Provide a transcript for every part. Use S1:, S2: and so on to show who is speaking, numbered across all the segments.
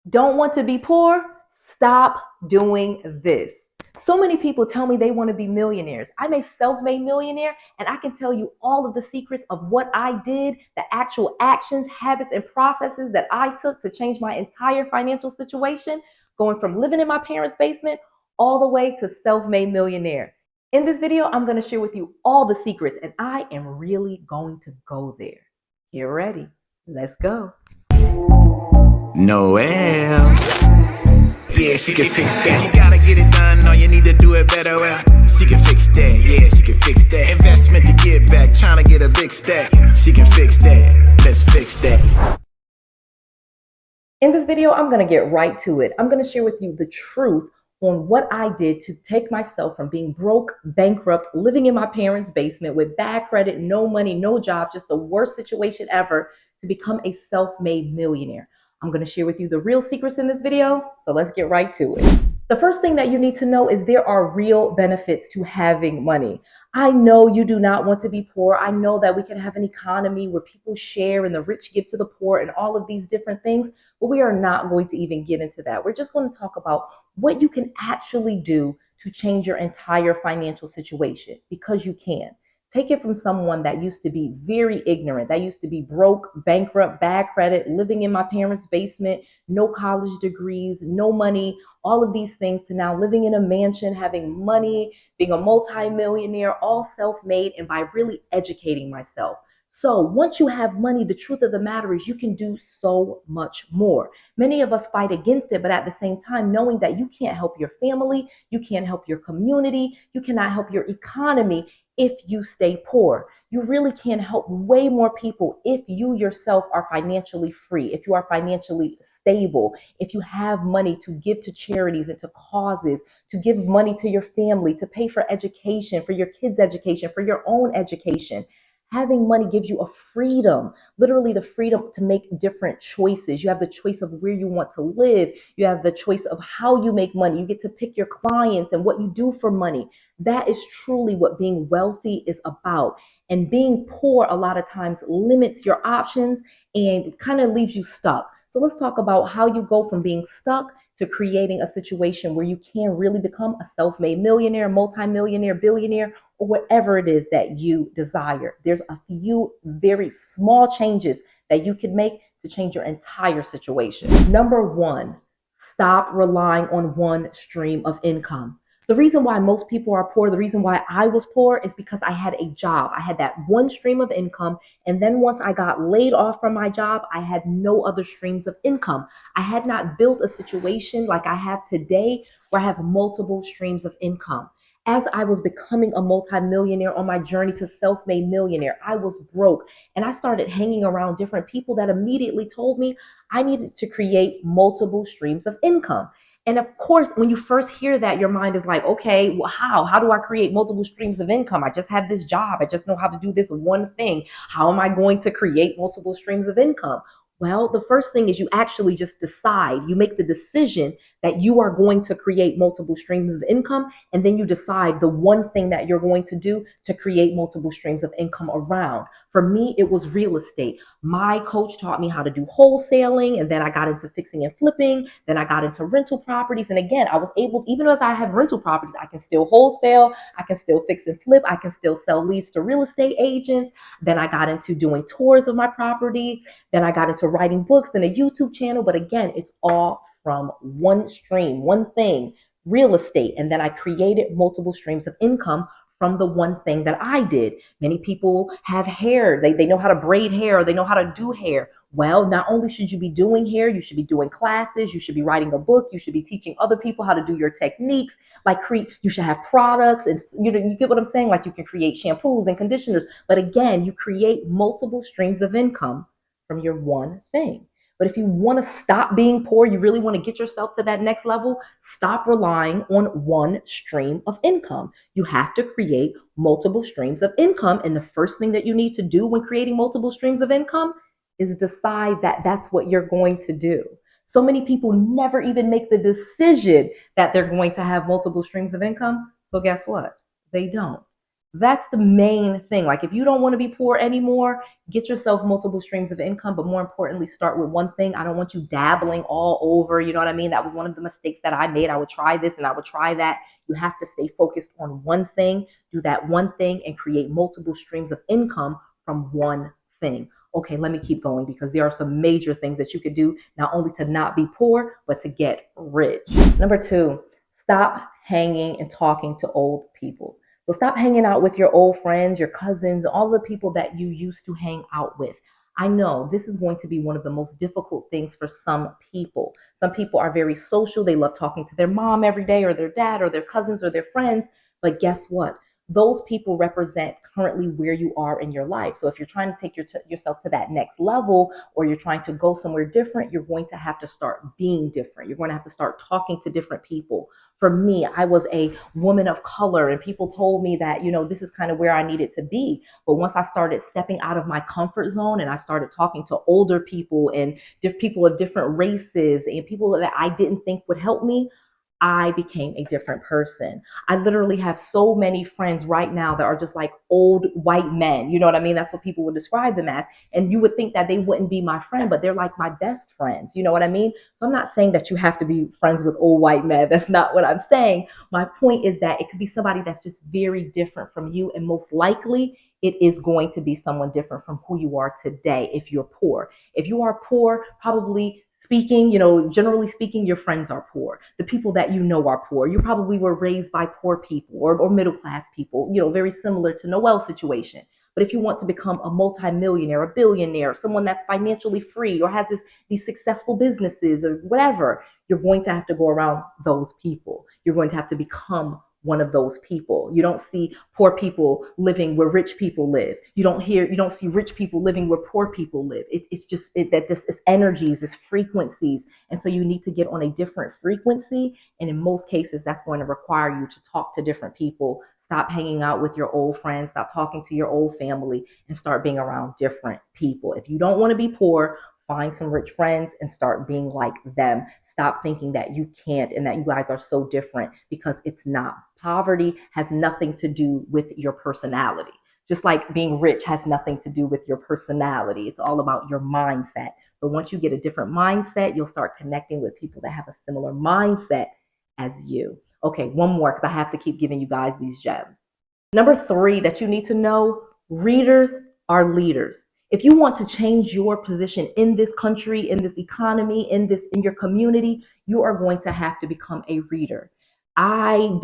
S1: Don't want to be poor? Stop doing this. So many people tell me they want to be millionaires. I'm a self-made millionaire, and I can tell you all of the secrets of what I did, the actual actions, habits, and processes that I took to change my entire financial situation, going from living in my parents' basement all the way to self-made millionaire. In this video, I'm going to share with you all the secrets, and I am really going to go there. Get ready. Let's go.
S2: Noel. Yeah, she can fix that. You gotta get it done, no, you need to do it better. Well, she can fix that. Yeah, she can fix that. Investment to get back, trying to get a big stack. She can fix that. Let's fix that.
S1: In this video, I'm going to get right to it. I'm going to share with you the truth on what I did to take myself from being broke, bankrupt, living in my parents' basement with bad credit, no money, no job, just the worst situation ever, to become a self-made millionaire. I'm going to share with you the real secrets in this video, so let's get right to it. The first thing that you need to know is there are real benefits to having money. I know you do not want to be poor. I know that we can have an economy where people share and the rich give to the poor and all of these different things, but we are not going to even get into that. We're just going to talk about what you can actually do to change your entire financial situation, because you can. Take it from someone that used to be very ignorant, that used to be broke, bankrupt, bad credit, living in my parents' basement, no college degrees, no money, all of these things, to now living in a mansion, having money, being a multi-millionaire, all self-made, and by really educating myself. So once you have money, the truth of the matter is you can do so much more. Many of us fight against it, but at the same time, knowing that you can't help your family, you can't help your community, you cannot help your economy if you stay poor. You really can help way more people if you yourself are financially free, if you are financially stable, if you have money to give to charities and to causes, to give money to your family, to pay for education, for your kids' education, for your own education. Having money gives you a freedom, literally the freedom to make different choices. You have the choice of where you want to live. You have the choice of how you make money. You get to pick your clients and what you do for money. That is truly what being wealthy is about. And being poor a lot of times limits your options and kind of leaves you stuck. So let's talk about how you go from being stuck to creating a situation where you can really become a self-made millionaire, multimillionaire, billionaire, or whatever it is that you desire. There's a few very small changes that you can make to change your entire situation. Number one, stop relying on one stream of income. The reason why most people are poor, the reason why I was poor, is because I had a job. I had that one stream of income. And then once I got laid off from my job, I had no other streams of income. I had not built a situation like I have today where I have multiple streams of income. As I was becoming a multimillionaire on my journey to self-made millionaire, I was broke, and I started hanging around different people that immediately told me I needed to create multiple streams of income. And of course, when you first hear that, your mind is like, okay, well, how? How do I create multiple streams of income? I just have this job. I just know how to do this one thing. How am I going to create multiple streams of income? Well, the first thing is you actually just decide. You make the decision that you are going to create multiple streams of income, and then you decide the one thing that you're going to do to create multiple streams of income around. For me, it was real estate. My coach taught me how to do wholesaling, and then I got into fixing and flipping. Then I got into rental properties. And again, I was able, even as I have rental properties, I can still wholesale, I can still fix and flip, I can still sell leads to real estate agents. Then I got into doing tours of my property. Then I got into writing books and a YouTube channel. But again, it's all from one stream, one thing, real estate. And then I created multiple streams of income from the one thing that I did. Many people have hair. They know how to braid hair, or they know how to do hair. Well, not only should you be doing hair, you should be doing classes, you should be writing a book, you should be teaching other people how to do your techniques. You should have products, and you get what I'm saying? Like, you can create shampoos and conditioners. But again, you create multiple streams of income from your one thing. But if you want to stop being poor, you really want to get yourself to that next level, stop relying on one stream of income. You have to create multiple streams of income. And the first thing that you need to do when creating multiple streams of income is decide that that's what you're going to do. So many people never even make the decision that they're going to have multiple streams of income. So guess what? They don't. That's the main thing. Like, if you don't want to be poor anymore, get yourself multiple streams of income, but more importantly, start with one thing. I don't want you dabbling all over. You know what I mean? That was one of the mistakes that I made. I would try this and I would try that. You have to stay focused on one thing, do that one thing, and create multiple streams of income from one thing. Okay, let me keep going, because there are some major things that you could do, not only to not be poor, but to get rich. Number 2, stop hanging and talking to old people. So stop hanging out with your old friends, your cousins, all the people that you used to hang out with. I know this is going to be one of the most difficult things for some people. Some people are very social. They love talking to their mom every day, or their dad, or their cousins, or their friends. But guess what? Those people represent currently where you are in your life. So if you're trying to take yourself to that next level, or you're trying to go somewhere different, you're going to have to start being different. You're going to have to start talking to different people. For me, I was a woman of color, and people told me that, this is kind of where I needed to be. But once I started stepping out of my comfort zone and I started talking to older people and people of different races and people that I didn't think would help me, I became a different person. I literally have so many friends right now that are just like old white men. You know what I mean? That's what people would describe them as. And you would think that they wouldn't be my friend, but they're like my best friends. You know what I mean? So I'm not saying that you have to be friends with old white men. That's not what I'm saying. My point is that it could be somebody that's just very different from you. And most likely it is going to be someone different from who you are today if you're poor. If you are poor, probably speaking, generally speaking, your friends are poor. The people that you know are poor. You probably were raised by poor people or middle class people, very similar to Noel's situation. But if you want to become a multimillionaire, a billionaire, someone that's financially free or has these successful businesses or whatever, you're going to have to go around those people. You're going to have to become one of those people. You don't see poor people living where rich people live. You don't see rich people living where poor people live. It's just that this is energies, this frequencies. And so you need to get on a different frequency. And in most cases, that's going to require you to talk to different people, stop hanging out with your old friends, stop talking to your old family, and start being around different people. If you don't want to be poor, find some rich friends and start being like them. Stop thinking that you can't and that you guys are so different, because it's not. Poverty has nothing to do with your personality. Just like being rich has nothing to do with your personality. It's all about your mindset. So once you get a different mindset, you'll start connecting with people that have a similar mindset as you. Okay, one more, because I have to keep giving you guys these gems. Number 3 that you need to know: readers are leaders. If you want to change your position in this country, in this economy, in your community, you are going to have to become a reader. I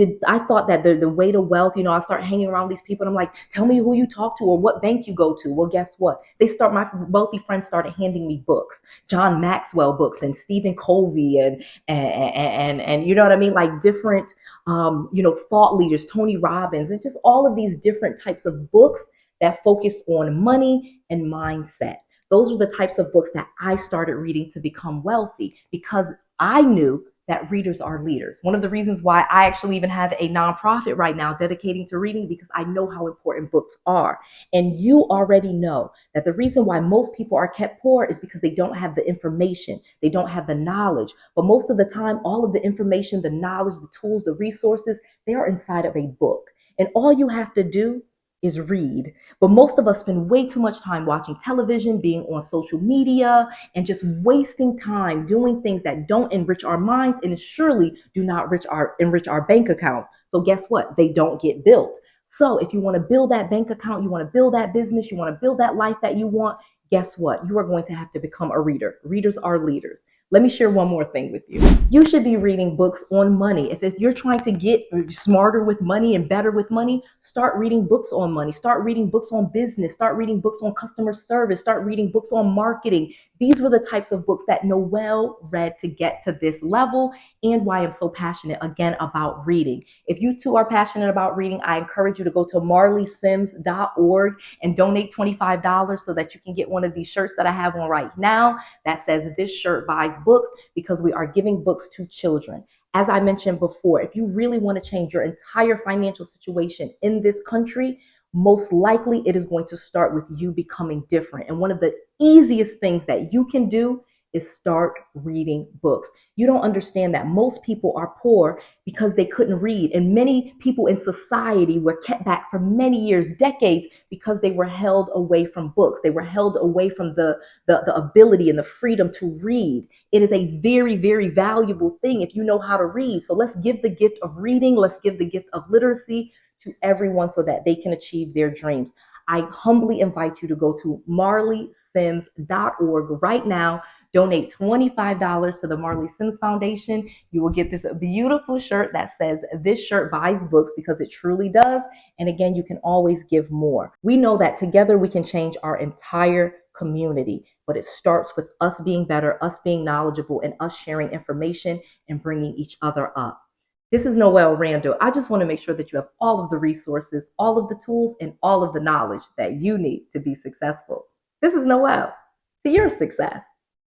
S1: thought that the way to wealth, I start hanging around these people and I'm like, tell me who you talk to or what bank you go to. Well, guess what? My wealthy friends started handing me books, John Maxwell books and Stephen Covey and you know what I mean? Like different, thought leaders, Tony Robbins, and just all of these different types of books that focus on money and mindset. Those were the types of books that I started reading to become wealthy, because I knew that readers are leaders. One of the reasons why I actually even have a nonprofit right now dedicating to reading, because I know how important books are. And you already know that the reason why most people are kept poor is because they don't have the information. They don't have the knowledge. But most of the time, all of the information, the knowledge, the tools, the resources, they are inside of a book. And all you have to do is read. But most of us spend way too much time watching television, being on social media, and just wasting time doing things that don't enrich our minds and surely do not enrich our bank accounts. So guess what? They don't get built. So if you want to build that bank account, you want to build that business, you want to build that life that you want, guess what? You are going to have to become a reader. Readers are leaders. Let me share one more thing with you. You should be reading books on money. If you're trying to get smarter with money and better with money, start reading books on money. Start reading books on business. Start reading books on customer service. Start reading books on marketing. These were the types of books that Noel read to get to this level, and why I'm so passionate, again, about reading. If you too are passionate about reading, I encourage you to go to marleysims.org and donate $25 so that you can get one of these shirts that I have on right now that says, "This shirt buys books," because we are giving books to children. As I mentioned before, if you really want to change your entire financial situation in this country, most likely it is going to start with you becoming different. And one of the easiest things that you can do is start reading books. You don't understand that most people are poor because they couldn't read. And many people in society were kept back for many years, decades, because they were held away from books. They were held away from the ability and the freedom to read. It is a very, very valuable thing if you know how to read. So let's give the gift of reading. Let's give the gift of literacy to everyone so that they can achieve their dreams. I humbly invite you to go to marleysims.org right now. Donate $25 to the Marley Sims Foundation. You will get this beautiful shirt that says, "This shirt buys books," because it truly does. And again, you can always give more. We know that together we can change our entire community, but it starts with us being better, us being knowledgeable, and us sharing information and bringing each other up. This is Noelle Randall. I just want to make sure that you have all of the resources, all of the tools, and all of the knowledge that you need to be successful. This is Noelle. To your success.